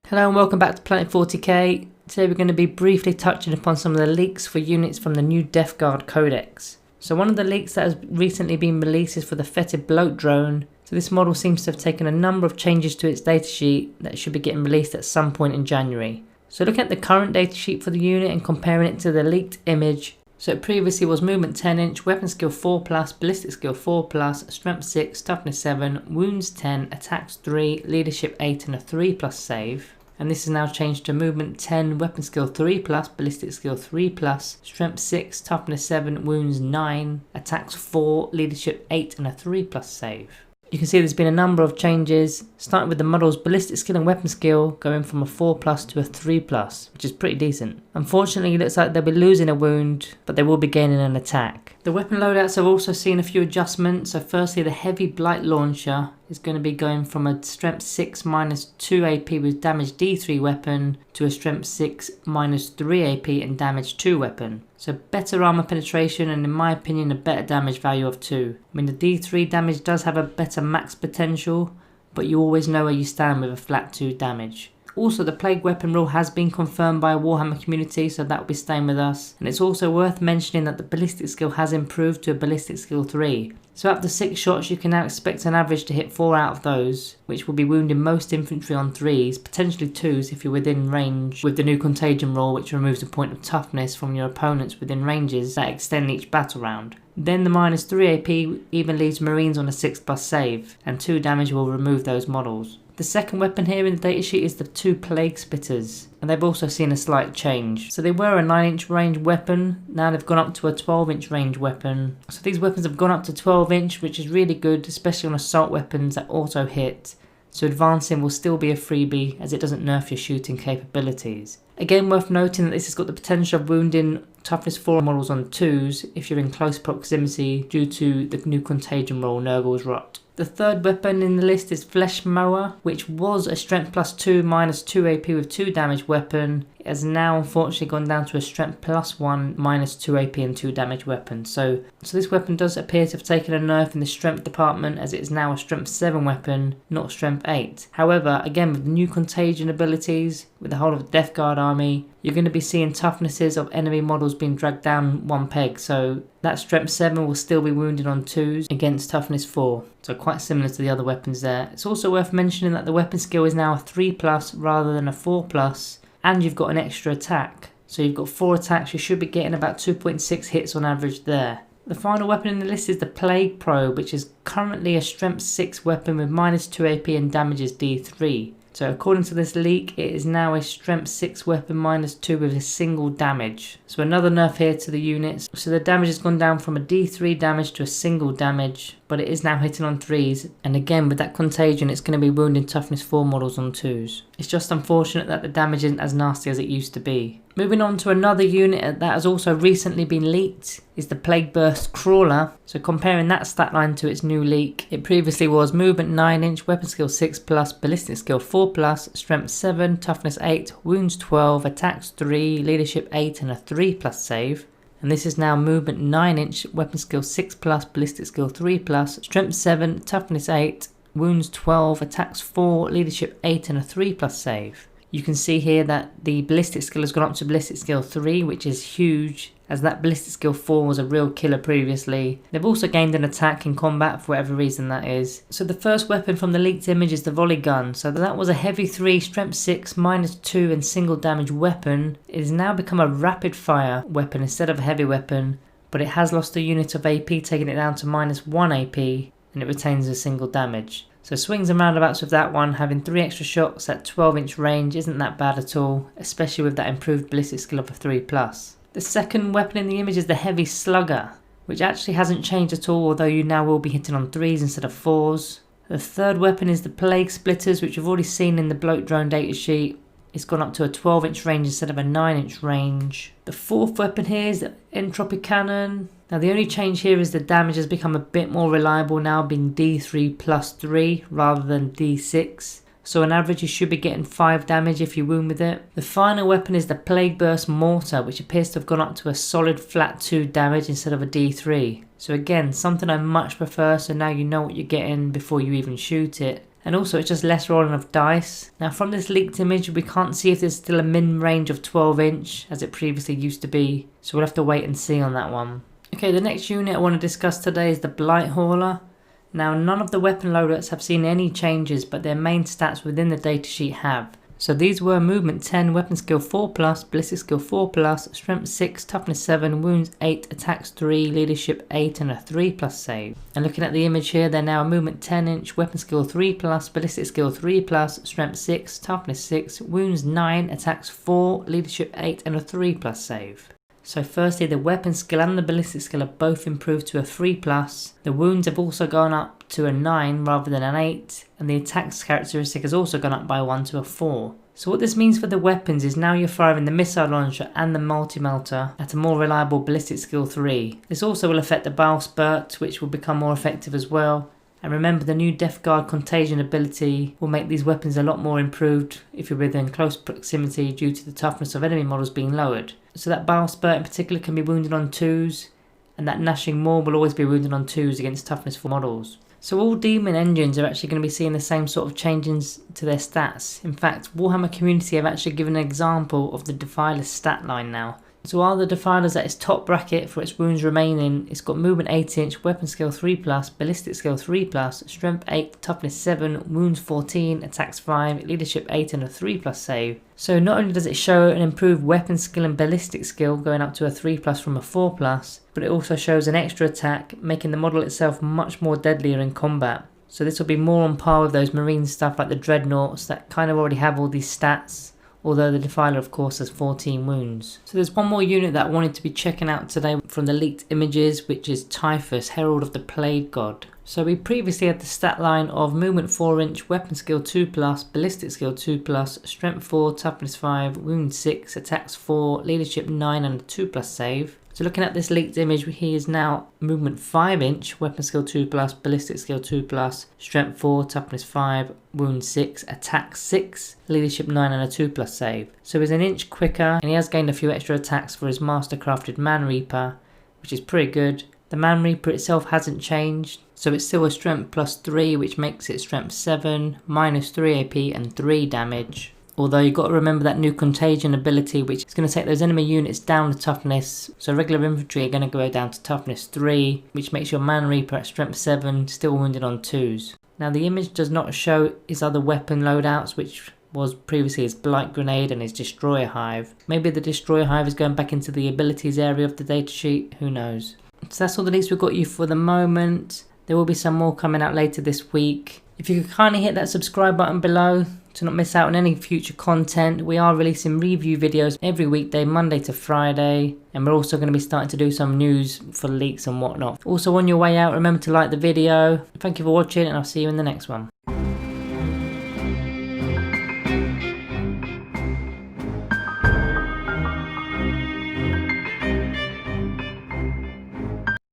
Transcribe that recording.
Hello and welcome back to Blight 40k. Today we're going to be briefly touching upon some of the leaks for units from the new Deathguard Codex. So one of the leaks that has recently been released is for the fetid bloat drone. So this model seems to have taken a number of changes to its datasheet that should be getting released at some point in January. So looking at the current datasheet for the unit and comparing it to the leaked image. So it previously was movement 10 inch, weapon skill 4+, ballistic skill 4+, strength 6, toughness 7, wounds 10, attacks 3, leadership 8 and a 3+ save. And this is now changed to movement 10, weapon skill 3+, ballistic skill 3+, strength 6, toughness 7, wounds 9, attacks 4, leadership 8 and a 3+ save. You can see there's been a number of changes, starting with the model's ballistic skill and weapon skill going from a 4+ to a 3+, which is pretty decent. Unfortunately, it looks like they'll be losing a wound, but they will be gaining an attack. The weapon loadouts have also seen a few adjustments. So firstly, the heavy Blight launcher is going to be going from a strength 6 -2 AP with damage D3 weapon to a strength 6 -3 AP and damage 2 weapon. So better armor penetration and in my opinion a better damage value of 2. I mean the D3 damage does have a better max potential, but you always know where you stand with a flat 2 damage. Also, the plague weapon rule has been confirmed by a Warhammer community, so that will be staying with us. And it's also worth mentioning that the ballistic skill has improved to a ballistic skill 3. So after 6 shots you can now expect an average to hit 4 out of those, which will be wounding most infantry on 3s, potentially 2s if you're within range with the new contagion rule, which removes a point of toughness from your opponents within ranges that extend each battle round. Then the -3 AP even leaves marines on a 6+ save, and 2 damage will remove those models. The second weapon here in the datasheet is the 2 plague splitters, and they've also seen a slight change. So they were a 9-inch range weapon, now they've gone up to a 12-inch range weapon. So these weapons have gone up to 12-inch, which is really good, especially on assault weapons that auto hit. So advancing will still be a freebie as it doesn't nerf your shooting capabilities. Again, worth noting that this has got the potential of wounding toughness 4 models on 2s if you're in close proximity due to the new contagion rule, Nurgle's Rot. The third weapon in the list is Flesh Mower, which was a strength +2 -2 AP with 2 damage weapon. It has now unfortunately gone down to a strength +1 -2 AP and 2 damage weapon. So this weapon does appear to have taken a nerf in the strength department, as it is now a strength 7 weapon, not strength 8. However, again with the new contagion abilities, with the whole of the Deathguard army, you're going to be seeing toughnesses of enemy models being dragged down 1 peg. So that strength 7 will still be wounded on 2s against toughness 4. So quite similar to the other weapons there. It's also worth mentioning that the weapon skill is now a 3+ rather than a 4+, and you've got an extra attack. So you've got 4 attacks, you should be getting about 2.6 hits on average there. The final weapon in the list is the Plague Probe, which is currently a strength 6 weapon with -2 AP and damages D3. So according to this leak, it is now a strength 6 weapon -2 with a single damage. So another nerf here to the units. So the damage has gone down from a D3 damage to a single damage, but it is now hitting on 3s. And again, with that contagion, it's going to be wounding toughness 4 models on 2s. It's just unfortunate that the damage isn't as nasty as it used to be. Moving on to another unit that has also recently been leaked is the Plague Burst Crawler. So comparing that stat line to its new leak, it previously was movement 9-inch, weapon skill 6+, ballistic skill 4+, strength 7, toughness 8, wounds 12, attacks 3, leadership 8 and a 3+ save. And this is now movement 9-inch, weapon skill 6+, ballistic skill 3+, strength 7, toughness 8, wounds 12, attacks 4, leadership 8 and a 3+ save. You can see here that the ballistic skill has gone up to ballistic skill 3, which is huge, as that ballistic skill 4 was a real killer previously. They've also gained an attack in combat for whatever reason that is. So the first weapon from the leaked image is the volley gun. So that was a heavy 3, strength 6, -2 and single damage weapon. It has now become a rapid fire weapon instead of a heavy weapon, but it has lost a unit of AP, taking it down to -1 AP, and it retains a single damage. So swings and roundabouts with that one, having 3 extra shots at 12-inch range isn't that bad at all, especially with that improved ballistic skill of a 3+. The second weapon in the image is the Heavy Slugger, which actually hasn't changed at all, although you now will be hitting on 3s instead of 4s. The third weapon is the Plague Splitters, which you've already seen in the bloat drone datasheet. It's gone up to a 12-inch range instead of a 9-inch range. The fourth weapon here is the Entropy Cannon. Now the only change here is the damage has become a bit more reliable now, being D3+3 rather than D6. So on average you should be getting 5 damage if you wound with it. The final weapon is the Plague Burst Mortar, which appears to have gone up to a solid flat 2 damage instead of a D3. So again, something I much prefer, so now you know what you're getting before you even shoot it. and also it's just less rolling of dice. Now from this leaked image we can't see if there's still a min range of 12 inch as it previously used to be, so we'll have to wait and see on that one. Okay, the next unit I want to discuss today is the Blight Hauler. Now none of the weapon loadouts have seen any changes, but their main stats within the datasheet have. So these were movement 10, weapon skill 4+, ballistic skill 4+, strength 6, toughness 7, wounds 8, attacks 3, leadership 8 and a 3+ save. And looking at the image here, they're now a movement 10 inch, weapon skill 3+, ballistic skill 3+, strength 6, toughness 6, wounds 9, attacks 4, leadership 8 and a 3+ save. So firstly, the weapon skill and the ballistic skill are both improved to a 3+, the wounds have also gone up to a 9 rather than an 8, and the attacks characteristic has also gone up by 1 to a 4. So what this means for the weapons is now you're firing the missile launcher and the multi-melter at a more reliable ballistic skill 3. This also will affect the bow spurt, which will become more effective as well. And remember, the new Deathguard contagion ability will make these weapons a lot more improved if you're within close proximity due to the toughness of enemy models being lowered. So that bow spurt in particular can be wounded on 2s, and that gnashing maul will always be wounded on 2s against toughness 4 models. So all demon engines are actually going to be seeing the same sort of changes to their stats. In fact, Warhammer community have actually given an example of the Defiler's stat line now. So while the Defiler's at its top bracket for its wounds remaining, it's got movement 8 inch, weapon skill 3+, ballistic skill 3+, strength 8, toughness 7, wounds 14, attacks 5, leadership 8 and a 3+ save. So not only does it show an improved weapon skill and ballistic skill going up to a 3+ from a 4+, but it also shows an extra attack, making the model itself much more deadlier in combat. So this will be more on par with those marine stuff like the Dreadnoughts that kind of already have all these stats, although the Defiler of course has 14 wounds. So there's one more unit that I wanted to be checking out today from the leaked images, which is Typhus, Herald of the Plague God. So we previously had the stat line of movement 4 inch, weapon skill 2+, ballistic skill 2+, strength 4, toughness 5, wound 6, attacks 4, leadership 9 and a 2+ save. So looking at this leaked image, he is now movement 5 inch, weapon skill 2+, ballistic skill 2+, strength 4, toughness 5, wound 6, attack 6, leadership 9 and a 2+ save. So he's an inch quicker, and he has gained a few extra attacks for his mastercrafted Man Reaper, which is pretty good. The Man Reaper itself hasn't changed, so it's still a strength +3, which makes it strength 7, -3 AP and 3 damage. Although you've got to remember that new contagion ability, which is going to take those enemy units down to toughness. So regular infantry are going to go down to toughness 3, which makes your Man Reaper at strength 7 still wounded on 2s. Now the image does not show his other weapon loadouts, which was previously his Blight Grenade and his Destroyer Hive. Maybe the Destroyer Hive is going back into the abilities area of the datasheet, who knows. So that's all the leaks we've got you for the moment. There will be some more coming out later this week. If you could kindly hit that subscribe button below to not miss out on any future content. We are releasing review videos every weekday, Monday to Friday, and we're also going to be starting to do some news for leaks and whatnot. Also on your way out, remember to like the video. Thank you for watching, and I'll see you in the next one.